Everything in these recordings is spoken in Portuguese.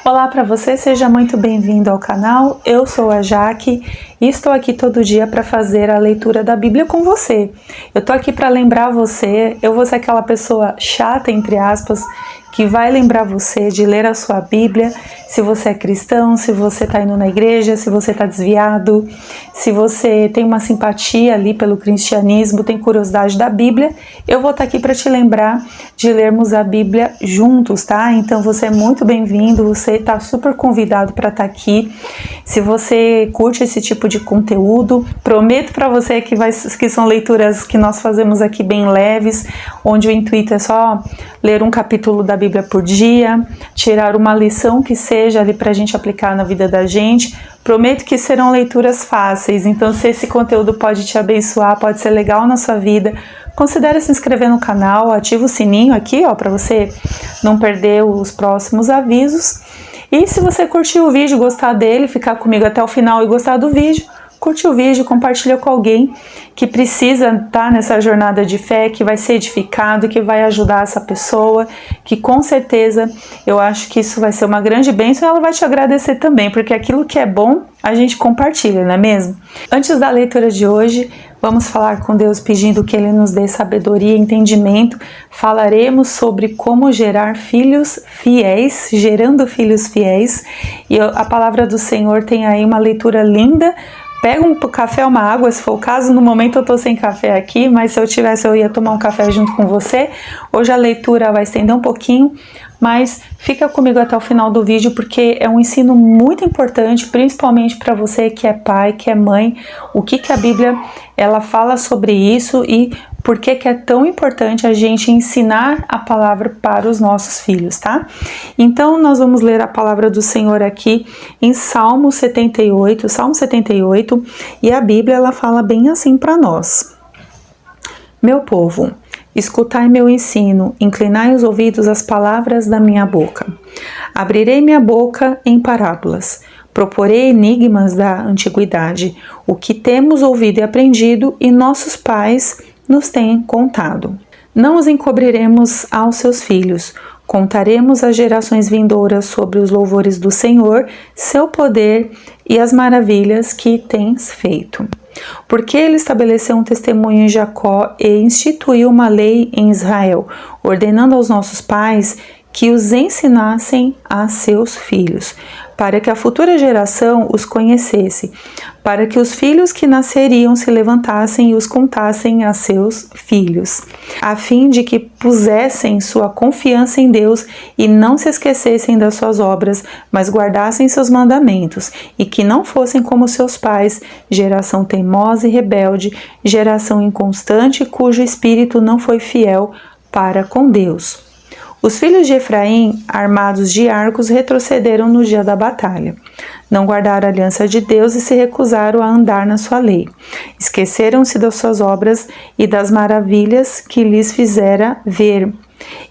Olá para você, seja muito bem-vindo ao canal. Eu sou a Jaque e estou aqui todo dia para fazer a leitura da Bíblia com você. Eu tô aqui para lembrar você, eu vou ser aquela pessoa chata, entre aspas, que vai lembrar você de ler a sua Bíblia, se você é cristão, se você está indo na igreja, se você está desviado, se você tem uma simpatia ali pelo cristianismo, tem curiosidade da Bíblia, eu vou estar aqui para te lembrar de lermos a Bíblia juntos, tá? Então você é muito bem-vindo, você está super convidado para estar aqui. Se você curte esse tipo de conteúdo, prometo para você que são leituras que nós fazemos aqui bem leves, onde o intuito é só ler um capítulo da Bíblia por dia, tirar uma lição que seja ali para a gente aplicar na vida da gente. Prometo que serão leituras fáceis, então se esse conteúdo pode te abençoar, pode ser legal na sua vida, considere se inscrever no canal, ativa o sininho aqui, ó, para você não perder os próximos avisos. E se você curtiu o vídeo, gostar dele, ficar comigo até o final e gostar do vídeo, curte o vídeo, compartilha com alguém que precisa estar nessa jornada de fé, que vai ser edificado, que vai ajudar essa pessoa, que com certeza eu acho que isso vai ser uma grande bênção e ela vai te agradecer também, porque aquilo que é bom a gente compartilha, não é mesmo? Antes da leitura de hoje, vamos falar com Deus pedindo que Ele nos dê sabedoria e entendimento. Falaremos sobre como gerar filhos fiéis, gerando filhos fiéis, e a palavra do Senhor tem aí uma leitura linda. Pega um café, uma água, se for o caso. No momento eu tô sem café aqui, mas se eu tivesse eu ia tomar um café junto com você. Hoje a leitura vai estender um pouquinho, mas fica comigo até o final do vídeo porque é um ensino muito importante, principalmente para você que é pai, que é mãe, o que a Bíblia ela fala sobre isso e por que é tão importante a gente ensinar a palavra para os nossos filhos, tá? Então nós vamos ler a palavra do Senhor aqui em Salmo 78, e a Bíblia ela fala bem assim para nós. Meu povo, escutai meu ensino, inclinai os ouvidos às palavras da minha boca. Abrirei minha boca em parábolas, proporei enigmas da antiguidade, o que temos ouvido e aprendido e nossos pais nos têm contado. Não os encobriremos aos seus filhos, contaremos às gerações vindouras sobre os louvores do Senhor, seu poder e as maravilhas que tens feito. Porque ele estabeleceu um testemunho em Jacó e instituiu uma lei em Israel, ordenando aos nossos pais que os ensinassem a seus filhos, para que a futura geração os conhecesse, para que os filhos que nasceriam se levantassem e os contassem a seus filhos, a fim de que pusessem sua confiança em Deus e não se esquecessem das suas obras, mas guardassem seus mandamentos, e que não fossem como seus pais, geração teimosa e rebelde, geração inconstante, cujo espírito não foi fiel para com Deus. Os filhos de Efraim, armados de arcos, retrocederam no dia da batalha. Não guardaram a aliança de Deus e se recusaram a andar na sua lei. Esqueceram-se das suas obras e das maravilhas que lhes fizera ver.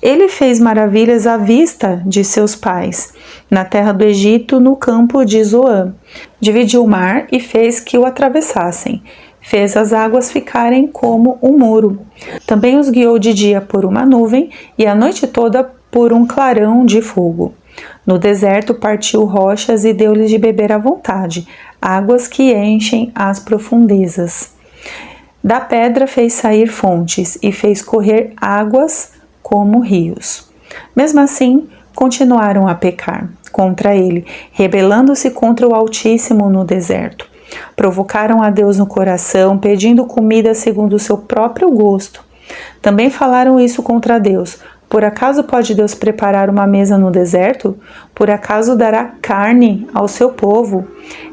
Ele fez maravilhas à vista de seus pais, na terra do Egito, no campo de Zoã. Dividiu o mar e fez que o atravessassem. Fez as águas ficarem como um muro. Também os guiou de dia por uma nuvem e a noite toda por um clarão de fogo. No deserto partiu rochas e deu-lhes de beber à vontade, águas que enchem as profundezas. Da pedra fez sair fontes e fez correr águas como rios. Mesmo assim, continuaram a pecar contra ele, rebelando-se contra o Altíssimo no deserto. Provocaram a Deus no coração, pedindo comida segundo o seu próprio gosto. Também falaram isso contra Deus. Por acaso pode Deus preparar uma mesa no deserto? Por acaso dará carne ao seu povo?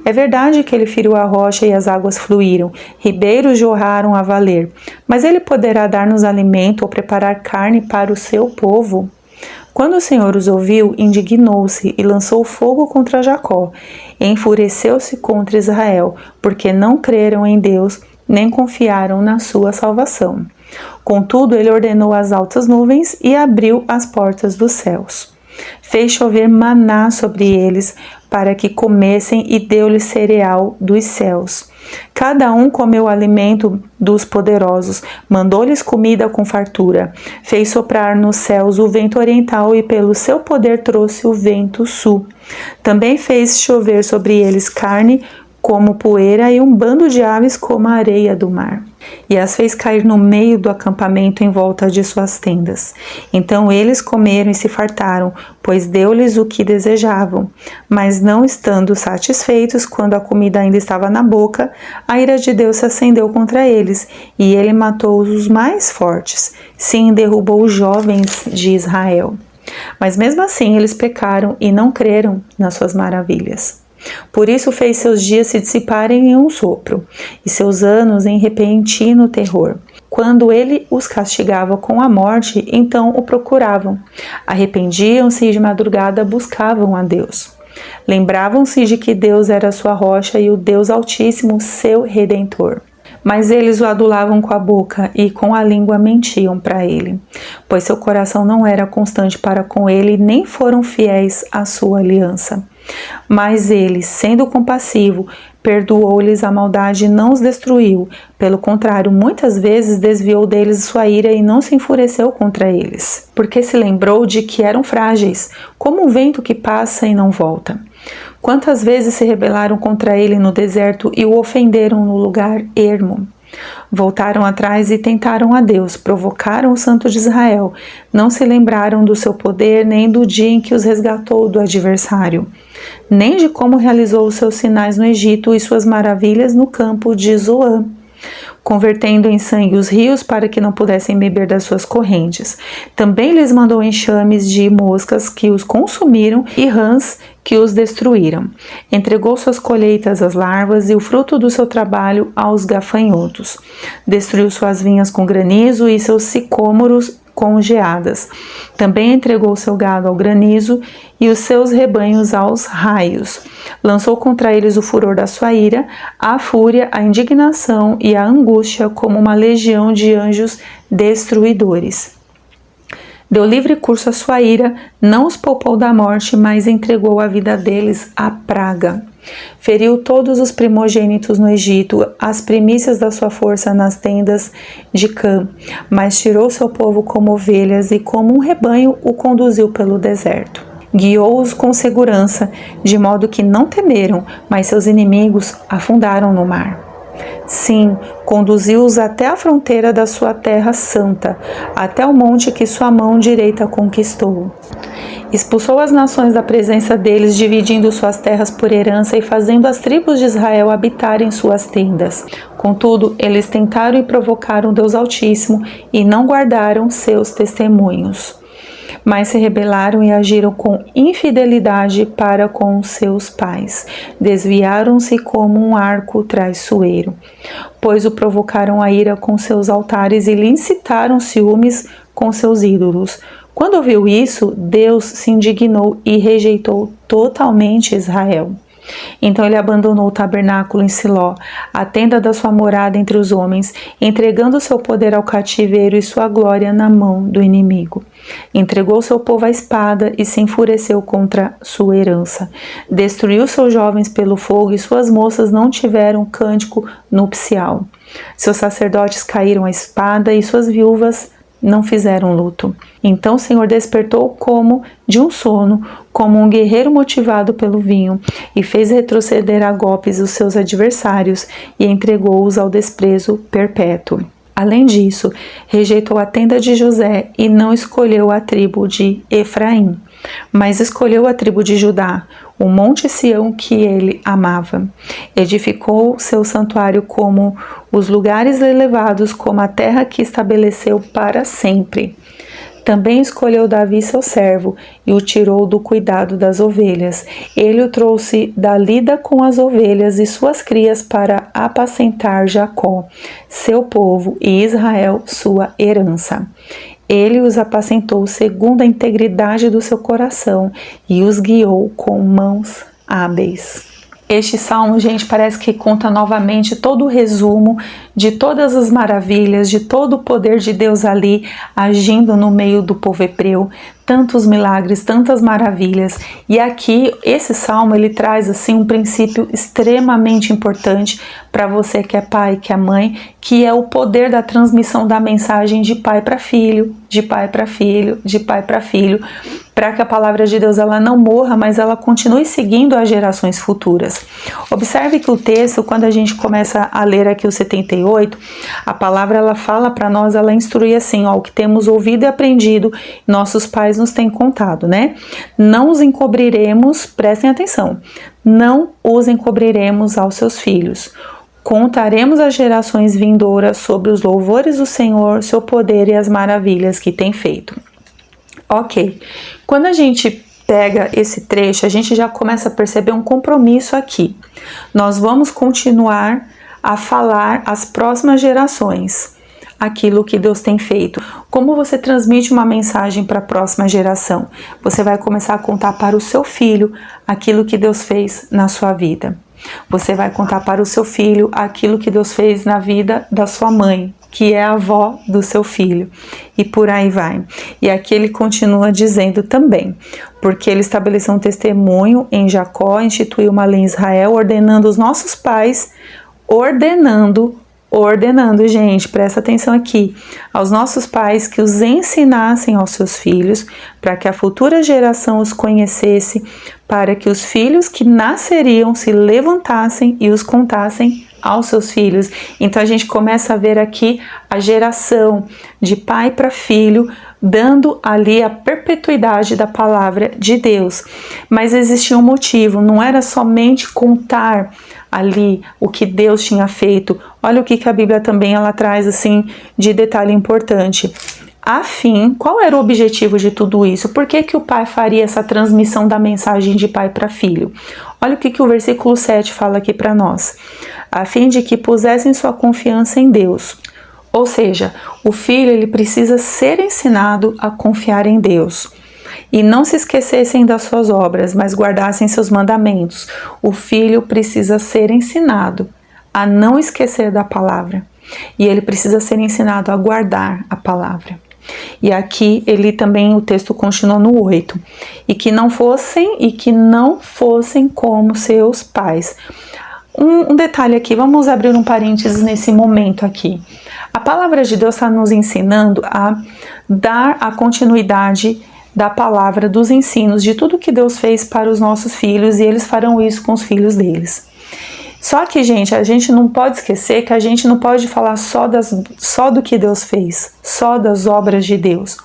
É verdade que ele feriu a rocha e as águas fluíram, ribeiros jorraram a valer. Mas ele poderá dar-nos alimento ou preparar carne para o seu povo? Quando o Senhor os ouviu, indignou-se e lançou fogo contra Jacó. Enfureceu-se contra Israel, porque não creram em Deus, nem confiaram na sua salvação. Contudo, ele ordenou as altas nuvens e abriu as portas dos céus. Fez chover maná sobre eles, para que comessem, e deu-lhes cereal dos céus. Cada um comeu o alimento dos poderosos, mandou-lhes comida com fartura. Fez soprar nos céus o vento oriental, e pelo seu poder trouxe o vento sul. Também fez chover sobre eles carne como poeira, e um bando de aves como a areia do mar. E as fez cair no meio do acampamento em volta de suas tendas. Então eles comeram e se fartaram, pois deu-lhes o que desejavam. Mas não estando satisfeitos, quando a comida ainda estava na boca, a ira de Deus se acendeu contra eles, e ele matou os mais fortes. Sim, derrubou os jovens de Israel. Mas mesmo assim eles pecaram e não creram nas suas maravilhas. Por isso fez seus dias se dissiparem em um sopro, e seus anos em repentino terror. Quando ele os castigava com a morte, então o procuravam. Arrependiam-se e de madrugada buscavam a Deus. Lembravam-se de que Deus era sua rocha e o Deus Altíssimo seu Redentor. Mas eles o adulavam com a boca e com a língua mentiam para ele, pois seu coração não era constante para com ele, nem foram fiéis à sua aliança. Mas ele, sendo compassivo, perdoou-lhes a maldade e não os destruiu. Pelo contrário, muitas vezes desviou deles sua ira e não se enfureceu contra eles, porque se lembrou de que eram frágeis, como um vento que passa e não volta. Quantas vezes se rebelaram contra ele no deserto e o ofenderam no lugar ermo. Voltaram atrás e tentaram a Deus, provocaram o Santo de Israel, não se lembraram do seu poder, nem do dia em que os resgatou do adversário, nem de como realizou os seus sinais no Egito e suas maravilhas no campo de Zoã, convertendo em sangue os rios para que não pudessem beber das suas correntes. Também lhes mandou enxames de moscas que os consumiram e rãs que os destruíram. Entregou suas colheitas às larvas e o fruto do seu trabalho aos gafanhotos. Destruiu suas vinhas com granizo e seus sicômoros com geadas. Também entregou seu gado ao granizo e os seus rebanhos aos raios. Lançou contra eles o furor da sua ira, a fúria, a indignação e a angústia como uma legião de anjos destruidores. Deu livre curso à sua ira, não os poupou da morte, mas entregou a vida deles à praga. Feriu todos os primogênitos no Egito, as primícias da sua força nas tendas de Cã, mas tirou seu povo como ovelhas e como um rebanho o conduziu pelo deserto. Guiou-os com segurança, de modo que não temeram, mas seus inimigos afundaram no mar. Sim, conduziu-os até a fronteira da sua terra santa, até o monte que sua mão direita conquistou. Expulsou as nações da presença deles, dividindo suas terras por herança e fazendo as tribos de Israel habitarem suas tendas. Contudo, eles tentaram e provocaram o Deus Altíssimo e não guardaram seus testemunhos, mas se rebelaram e agiram com infidelidade para com seus pais. Desviaram-se como um arco traiçoeiro, pois o provocaram a ira com seus altares e lhe incitaram ciúmes com seus ídolos. Quando ouviu isso, Deus se indignou e rejeitou totalmente Israel. Então ele abandonou o tabernáculo em Siló, a tenda da sua morada entre os homens, entregando seu poder ao cativeiro e sua glória na mão do inimigo. Entregou seu povo à espada e se enfureceu contra sua herança. Destruiu seus jovens pelo fogo e suas moças não tiveram cântico nupcial. Seus sacerdotes caíram à espada e suas viúvas não fizeram luto. Então o Senhor despertou como de um sono, como um guerreiro motivado pelo vinho, e fez retroceder a golpes os seus adversários e entregou-os ao desprezo perpétuo. Além disso, rejeitou a tenda de José e não escolheu a tribo de Efraim, mas escolheu a tribo de Judá, o monte Sião que ele amava. Edificou seu santuário como os lugares elevados, como a terra que estabeleceu para sempre. Também escolheu Davi seu servo e o tirou do cuidado das ovelhas. Ele o trouxe da lida com as ovelhas e suas crias para apacentar Jacó, seu povo, e Israel, sua herança. Ele os apacentou segundo a integridade do seu coração e os guiou com mãos hábeis. Este salmo, gente, parece que conta novamente todo o resumo de todas as maravilhas, de todo o poder de Deus ali agindo no meio do povo hebreu, tantos milagres, tantas maravilhas. E aqui esse salmo ele traz assim um princípio extremamente importante para você que é pai, que é mãe, que é o poder da transmissão da mensagem de pai para filho, de pai para filho, de pai para filho, para que a palavra de Deus ela não morra, mas ela continue seguindo as gerações futuras. Observe que o texto, quando a gente começa a ler aqui o 78, a palavra ela fala para nós, ela instrui assim, ó, o que temos ouvido e aprendido, nossos pais nos têm contado, né? Não os encobriremos, prestem atenção, não os encobriremos aos seus filhos. Contaremos às gerações vindouras sobre os louvores do Senhor, seu poder e as maravilhas que tem feito. Ok, quando a gente pega esse trecho, a gente já começa a perceber um compromisso aqui. Nós vamos continuar a falar às próximas gerações aquilo que Deus tem feito. Como você transmite uma mensagem para a próxima geração? Você vai começar a contar para o seu filho aquilo que Deus fez na sua vida. Você vai contar para o seu filho aquilo que Deus fez na vida da sua mãe, que é a avó do seu filho, e por aí vai. E aqui ele continua dizendo também, porque ele estabeleceu um testemunho em Jacó, instituiu uma lei em Israel, ordenando os nossos pais, ordenando, gente, presta atenção aqui, aos nossos pais que os ensinassem aos seus filhos, para que a futura geração os conhecesse, para que os filhos que nasceriam se levantassem e os contassem aos seus filhos. Então a gente começa a ver aqui a geração de pai para filho, dando ali a perpetuidade da palavra de Deus. Mas existia um motivo, não era somente contar ali o que Deus tinha feito. Olha o que a Bíblia também ela traz assim de detalhe importante. Afim, qual era o objetivo de tudo isso? Por que o pai faria essa transmissão da mensagem de pai para filho? Olha o que o versículo 7 fala aqui para nós. A fim de que pusessem sua confiança em Deus. Ou seja, o filho ele precisa ser ensinado a confiar em Deus. E não se esquecessem das suas obras, mas guardassem seus mandamentos. O filho precisa ser ensinado a não esquecer da palavra. E ele precisa ser ensinado a guardar a palavra. E aqui ele também, o texto continua no 8. E que não fossem como seus pais. Um detalhe aqui, vamos abrir um parênteses nesse momento aqui. A palavra de Deus está nos ensinando a dar a continuidade da palavra, dos ensinos, de tudo que Deus fez para os nossos filhos, e eles farão isso com os filhos deles. Só que, gente, a gente não pode esquecer que a gente não pode falar só do que Deus fez, só das obras de Deus.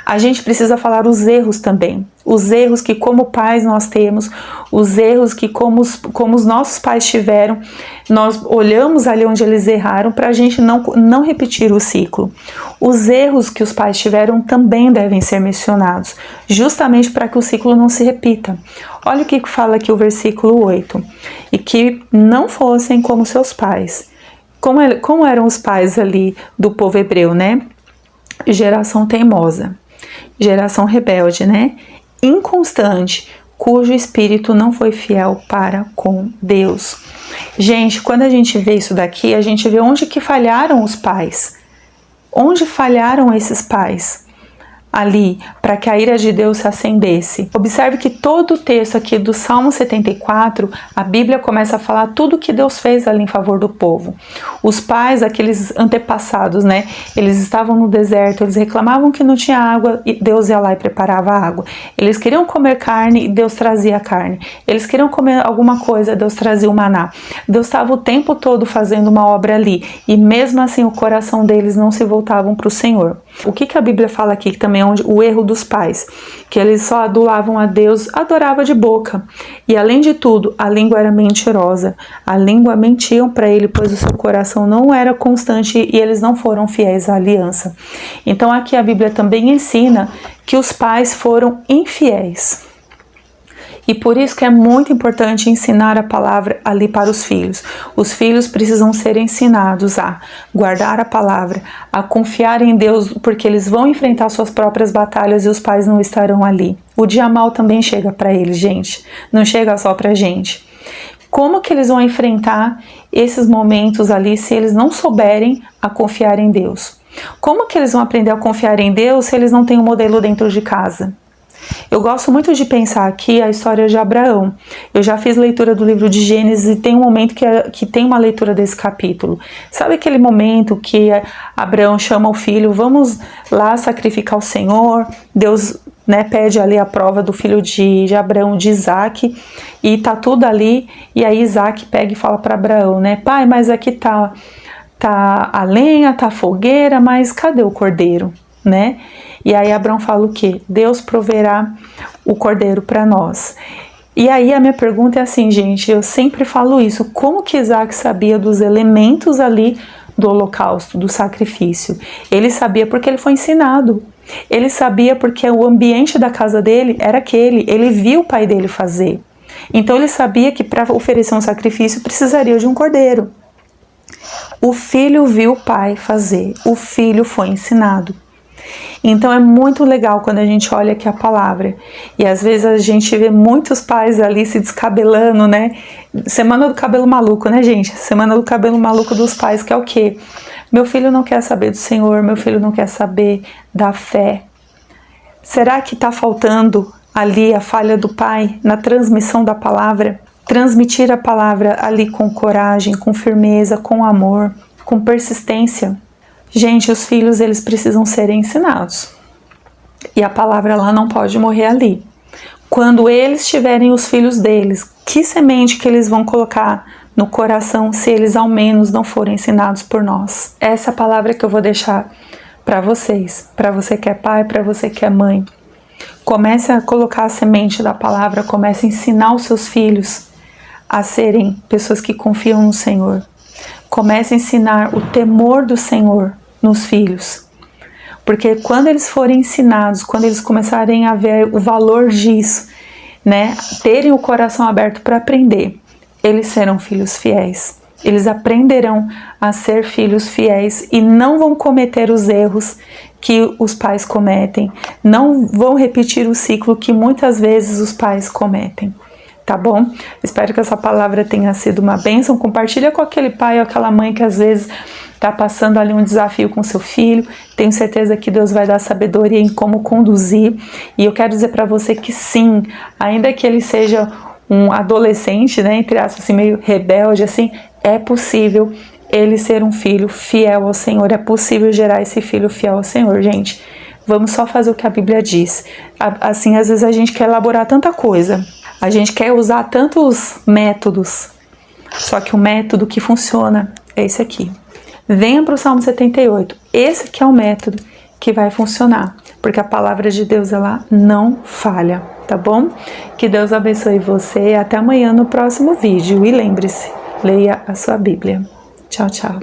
A gente precisa falar os erros também, os erros que como pais nós temos, os erros que como os nossos pais tiveram, nós olhamos ali onde eles erraram para a gente não repetir o ciclo. Os erros que os pais tiveram também devem ser mencionados, justamente para que o ciclo não se repita. Olha o que fala aqui o versículo 8, e que não fossem como seus pais. Como eram os pais ali do povo hebreu, né? Geração teimosa, geração rebelde, né? Inconstante, cujo espírito não foi fiel para com Deus. Gente, quando a gente vê isso daqui, a gente vê onde que falharam os pais. Onde falharam esses pais? Ali, para que a ira de Deus se acendesse. Observe que todo o texto aqui do Salmo 74, a Bíblia começa a falar tudo que Deus fez ali em favor do povo. Os pais, aqueles antepassados, né? Eles estavam no deserto, eles reclamavam que não tinha água e Deus ia lá e preparava a água. Eles queriam comer carne e Deus trazia a carne. Eles queriam comer alguma coisa, Deus trazia o maná. Deus estava o tempo todo fazendo uma obra ali e mesmo assim o coração deles não se voltavam para o Senhor. O que a Bíblia fala aqui que também é o erro dos pais, que eles só adulavam a Deus, adorava de boca, e além de tudo, a língua era mentirosa, a língua mentiam para ele, pois o seu coração não era constante e eles não foram fiéis à aliança. Então aqui a Bíblia também ensina que os pais foram infiéis. E por isso que é muito importante ensinar a palavra ali para os filhos. Os filhos precisam ser ensinados a guardar a palavra, a confiar em Deus, porque eles vão enfrentar suas próprias batalhas e os pais não estarão ali. O dia mal também chega para eles, gente. Não chega só para a gente. Como que eles vão enfrentar esses momentos ali se eles não souberem a confiar em Deus? Como que eles vão aprender a confiar em Deus se eles não têm um modelo dentro de casa? Eu gosto muito de pensar aqui a história de Abraão. Eu já fiz leitura do livro de Gênesis e tem um momento que tem uma leitura desse capítulo. Sabe aquele momento que Abraão chama o filho, vamos lá sacrificar o Senhor? Deus, né, pede ali a prova do filho de Abraão, de Isaac, e tá tudo ali, e aí Isaac pega e fala para Abraão, né, pai, mas aqui tá a lenha, tá a fogueira, mas cadê o cordeiro, né? E aí Abraão fala o quê? Deus proverá o cordeiro para nós. E aí a minha pergunta é assim, gente, eu sempre falo isso, como que Isaac sabia dos elementos ali do holocausto, do sacrifício? Ele sabia porque ele foi ensinado. Ele sabia porque o ambiente da casa dele era aquele, ele viu o pai dele fazer. Então ele sabia que para oferecer um sacrifício precisaria de um cordeiro. O filho viu o pai fazer, o filho foi ensinado. Então é muito legal quando a gente olha aqui a palavra, e às vezes a gente vê muitos pais ali se descabelando, né? Semana do cabelo maluco, né, gente? Semana do cabelo maluco dos pais, que é o quê? Meu filho não quer saber do Senhor, meu filho não quer saber da fé. Será que está faltando ali a falha do pai na transmissão da palavra? Transmitir a palavra ali com coragem, com firmeza, com amor, com persistência. Gente, os filhos, eles precisam ser ensinados. E a palavra lá não pode morrer ali. Quando eles tiverem os filhos deles, que semente que eles vão colocar no coração se eles ao menos não forem ensinados por nós? Essa é a palavra que eu vou deixar para vocês, para você que é pai, para você que é mãe. Comece a colocar a semente da palavra, comece a ensinar os seus filhos a serem pessoas que confiam no Senhor. Comece a ensinar o temor do Senhor nos filhos. Porque quando eles forem ensinados, quando eles começarem a ver o valor disso, né, terem o coração aberto para aprender, eles serão filhos fiéis. Eles aprenderão a ser filhos fiéis e não vão cometer os erros que os pais cometem, não vão repetir o ciclo que muitas vezes os pais cometem. Tá bom? Espero que essa palavra tenha sido uma bênção. Compartilha com aquele pai ou aquela mãe que às vezes está passando ali um desafio com seu filho. Tenho certeza que Deus vai dar sabedoria em como conduzir. E eu quero dizer para você que sim, ainda que ele seja um adolescente, né, entre aspas, assim, meio rebelde, assim, é possível ele ser um filho fiel ao Senhor. É possível gerar esse filho fiel ao Senhor, gente. Vamos só fazer o que a Bíblia diz. Assim, às vezes a gente quer elaborar tanta coisa. A gente quer usar tantos métodos, só que o método que funciona é esse aqui. Venha para o Salmo 78. Esse aqui é o método que vai funcionar, porque a palavra de Deus, ela não falha, tá bom? Que Deus abençoe você. Até amanhã no próximo vídeo. E lembre-se, leia a sua Bíblia. Tchau, tchau.